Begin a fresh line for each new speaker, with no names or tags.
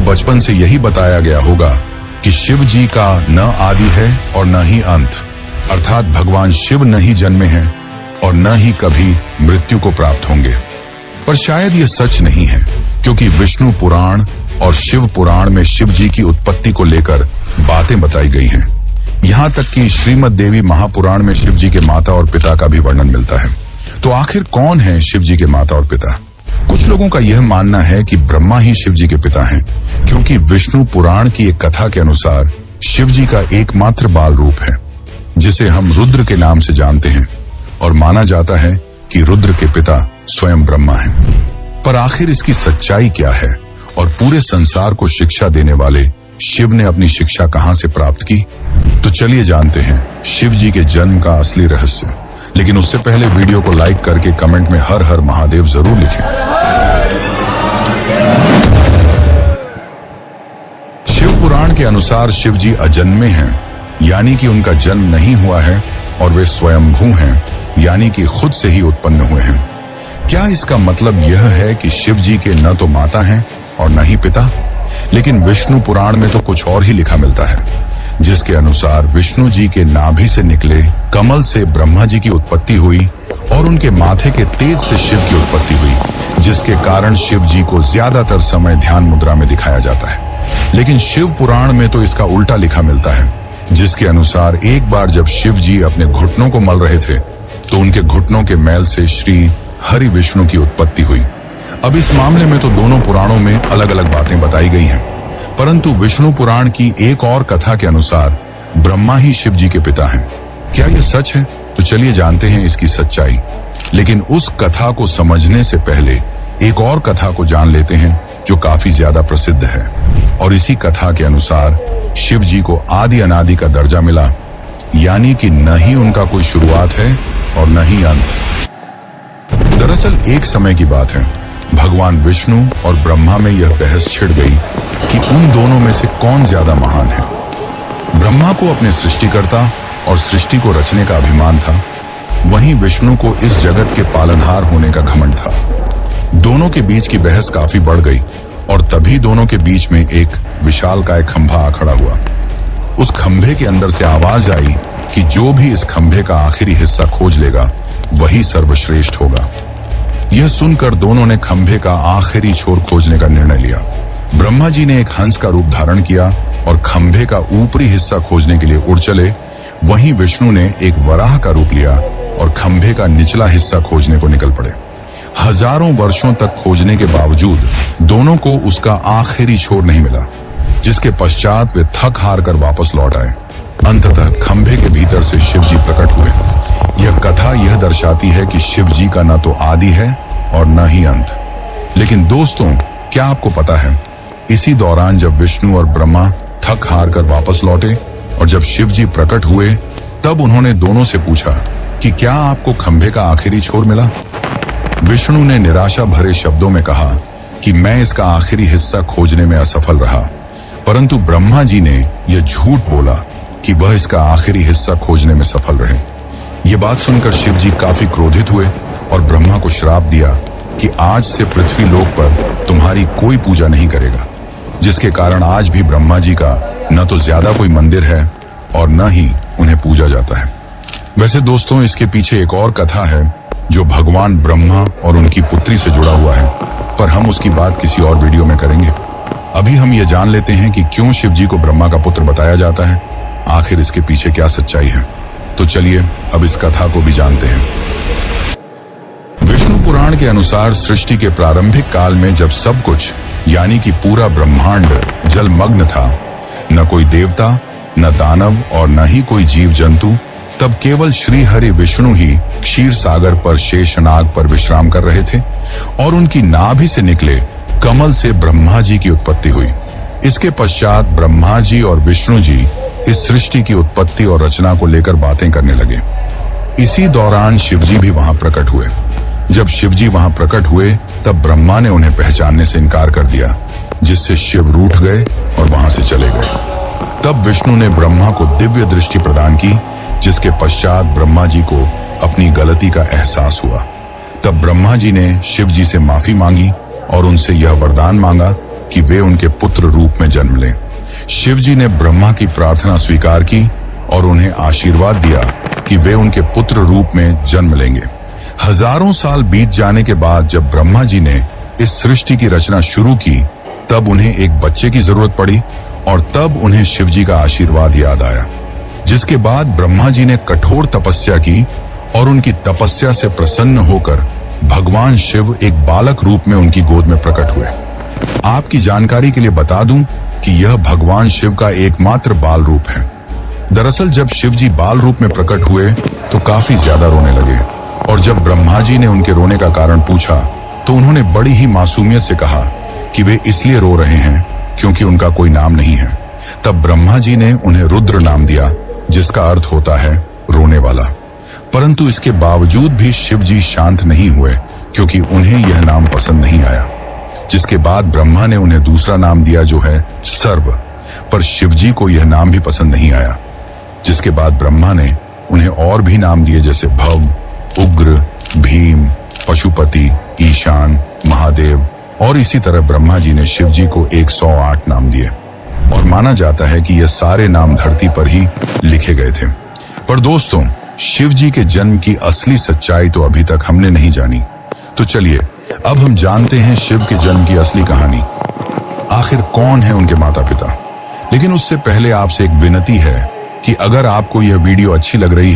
बचपन से यही बताया गया होगा कि शिव जी का न आदि है और न ही अंत, अर्थात भगवान शिव न ही जन्मे हैं और न ही कभी मृत्यु को प्राप्त होंगे। पर शायद ये सच नहीं है, क्योंकि विष्णु पुराण और शिव पुराण में शिव जी की उत्पत्ति को लेकर बातें बताई गई हैं। यहाँ तक कि श्रीमद् देवी महापुराण में शिव जी के माता और पिता का भी वर्णन मिलता है। तो आखिर कौन है शिव जी के माता और पिता? कुछ लोगों का यह मानना है कि ब्रह्मा ही शिव जी के पिता हैं, क्योंकि विष्णु पुराण की एक कथा के अनुसार शिव जी का एकमात्र बाल रूप है, जिसे हम रुद्र के नाम से जानते हैं, और माना जाता है कि रुद्र के पिता स्वयं ब्रह्मा हैं। पर आखिर इसकी सच्चाई क्या है और पूरे संसार को शिक्षा देने वाले शिव ने अपनी शिक्षा कहां से प्राप्त की? तो चलिए जानते हैं शिव जी के जन्म का असली रहस्य। लेकिन उससे पहले वीडियो को लाइक करके कमेंट में हर हर महादेव जरूर लिखें। शिव पुराण के अनुसार शिव जी अजन्मे हैं, यानी कि उनका जन्म नहीं हुआ है, और वे स्वयंभू हैं, यानी कि खुद से ही उत्पन्न हुए हैं। क्या इसका मतलब यह है कि शिव जी के न तो माता हैं और न ही पिता? लेकिन विष्णु पुराण में तो कुछ और ही लिखा मिलता है, जिसके अनुसार विष्णु जी के नाभि से निकले कमल से ब्रह्मा जी की उत्पत्ति हुई और उनके माथे के तेज से शिव की उत्पत्ति हुई, जिसके कारण शिव जी को ज्यादातर समय ध्यान मुद्रा में दिखाया जाता है। लेकिन शिव पुराण में तो इसका उल्टा लिखा मिलता है, जिसके अनुसार एक बार जब शिव जी अपने घुटनों को मल रहे थे तो उनके घुटनों के मैल से श्री हरि विष्णु की उत्पत्ति हुई। अब इस मामले में तो दोनों पुराणों में अलग अलग बातें बताई गई हैं, परंतु विष्णु पुराण की एक और कथा के अनुसार ब्रह्मा ही शिव जी के पिता हैं। क्या यह सच है? तो चलिए जानते हैं इसकी सच्चाई। लेकिन उस कथा को समझने से पहले एक और कथा को जान लेते हैं, जो काफी ज्यादा प्रसिद्ध है। और इसी कथा के अनुसार शिव जी को आदि अनादि का दर्जा मिला, यानी कि न ही उनका कोई शुरुआत है और न ही अंत। दरअसल एक समय की बात है, भगवान विष्णु और ब्रह्मा में यह बहस छिड़ गई कि उन दोनों में से कौन ज्यादा महान है। ब्रह्मा को अपने सृष्टिकर्ता और सृष्टि को रचने का अभिमान था, वहीं विष्णु को इस जगत के पालनहार होने का घमंड था। दोनों के बीच की बहस काफी बढ़ गई और तभी दोनों के बीच में एक विशालकाय खंभा आ खड़ा हुआ। उस खंभे के अंदर से आवाज आई कि जो भी इस खंभे का आखिरी हिस्सा खोज लेगा वही सर्वश्रेष्ठ होगा। यह सुनकर दोनों ने खंभे का आखिरी छोर खोजने का निर्णय लिया। ब्रह्मा जी ने एक हंस का रूप धारण किया और खंभे का ऊपरी हिस्सा खोजने के लिए उड़ चले। वहीं विष्णु ने एक वराह का रूप लिया और खंभे का निचला हिस्सा खोजने को निकल पड़े। हजारों वर्षों तक खोजने के बावजूद दोनों को उसका आखिरी छोर नहीं मिला, जिसके पश्चात वे थक हार कर वापस लौट आए। अंततः खंभे के भीतर से शिव जी प्रकट हुए। यह कथा यह दर्शाती है कि शिव जी का न तो आदि है और न ही अंत। लेकिन दोस्तों, क्या आपको पता है, इसी दौरान जब विष्णु और ब्रह्मा थक हार कर वापस लौटे और जब शिव जी प्रकट हुए, तब उन्होंने दोनों से पूछा कि क्या आपको खंभे का आखिरी छोर मिला? विष्णु ने निराशा भरे शब्दों में कहा कि मैं इसका आखिरी हिस्सा खोजने में असफल रहा, परंतु ब्रह्मा जी ने यह झूठ बोला कि वह इसका आखिरी हिस्सा खोजने में सफल रहे। ये बात सुनकर शिव जी काफी क्रोधित हुए और ब्रह्मा को श्राप दिया कि आज से पृथ्वी लोक पर तुम्हारी कोई पूजा नहीं करेगा, जिसके कारण आज भी ब्रह्मा जी का न तो ज्यादा कोई मंदिर है और न ही उन्हें पूजा जाता है। वैसे दोस्तों, इसके पीछे एक और कथा है जो भगवान ब्रह्मा और उनकी पुत्री से जुड़ा हुआ है, पर हम उसकी बात किसी और वीडियो में करेंगे। अभी हम ये जान लेते हैं कि क्यों शिव जी को ब्रह्मा का पुत्र बताया जाता है, आखिर इसके पीछे क्या सच्चाई है। तो चलिए अब इस कथा को भी जानते हैं। विष्णु पुराण के अनुसार सृष्टि के प्रारंभिक काल में जब सब कुछ यानी कि पूरा ब्रह्मांड जलमग्न था, न कोई देवता, न दानव और न ही कोई जीव जंतु, तब केवल श्री हरि विष्णु ही क्षीर सागर पर शेषनाग पर विश्राम कर रहे थे और उनकी नाभि से निकले कमल से ब्रह्मा जी की उत्पत्ति हुई। इसके पश्चात ब्रह्मा जी और विष्णु जी इस सृष्टि की उत्पत्ति और रचना को लेकर बातें करने लगे। इसी दौरान शिवजी भी वहां प्रकट हुए। जब शिवजी वहां प्रकट हुए तब ब्रह्मा ने उन्हें पहचानने से इनकार कर दिया, जिससे शिव रूठ गए और वहां से चले गए। तब विष्णु ने ब्रह्मा को दिव्य दृष्टि प्रदान की, जिसके पश्चात ब्रह्मा जी को अपनी गलती का एहसास हुआ। तब ब्रह्मा जी ने शिव जी से माफी मांगी और उनसे यह वरदान मांगा कि वे उनके पुत्र रूप में जन्म लें। शिव जी ने ब्रह्मा की प्रार्थना स्वीकार की और उन्हें आशीर्वाद दिया कि वे उनके पुत्र रूप में जन्म लेंगे। हजारों साल बीत जाने के बाद जब ब्रह्मा जी ने इस सृष्टि की रचना शुरू की, तब उन्हें एक बच्चे की जरूरत पड़ी और तब उन्हें शिव जी का आशीर्वाद याद आया। जिसके बाद ब्रह्मा जी ने कठोर तपस्या की और उनकी तपस्या से प्रसन्न होकर भगवान शिव एक बालक रूप में उनकी गोद में प्रकट हुए। आपकी जानकारी के लिए बता दूं कि यह भगवान शिव का एकमात्र बाल रूप है। दरअसल जब शिव जी बाल रूप में प्रकट हुए तो काफी ज्यादा रोने लगे और जब ब्रह्मा जी ने उनके रोने का कारण पूछा तो उन्होंने बड़ी ही मासूमियत से कहा कि वे इसलिए रो रहे हैं क्योंकि उनका कोई नाम नहीं है। तब ब्रह्मा जी ने उन्हें रुद्र नाम दिया, जिसका अर्थ होता है रोने वाला। परंतु इसके बावजूद भी शिव जी शांत नहीं हुए क्योंकि उन्हें यह नाम पसंद नहीं आया। जिसके बाद ब्रह्मा ने उन्हें दूसरा नाम दिया जो है सर्व, पर शिव जी को यह नाम भी पसंद नहीं आया। जिसके बाद ब्रह्मा ने उन्हें और भी नाम दिए जैसे भव, उग्र, भीम, पशुपति, ईशान, महादेव और इसी तरह ब्रह्मा जी ने शिव जी को 108 नाम दिए और माना जाता है कि यह सारे नाम धरती पर ही लिखे गए थे। पर दोस्तों, शिव जी के जन्म की असली सच्चाई तो अभी तक हमने नहीं जानी। तो चलिए अब हम जानते हैं शिव के जन्म की असली कहानी। आखिर कौन है उनके माता पिता। लेकिन उससे पहले आपसे एक विनती है कि अगर आपको यह वीडियो अच्छी लग रही है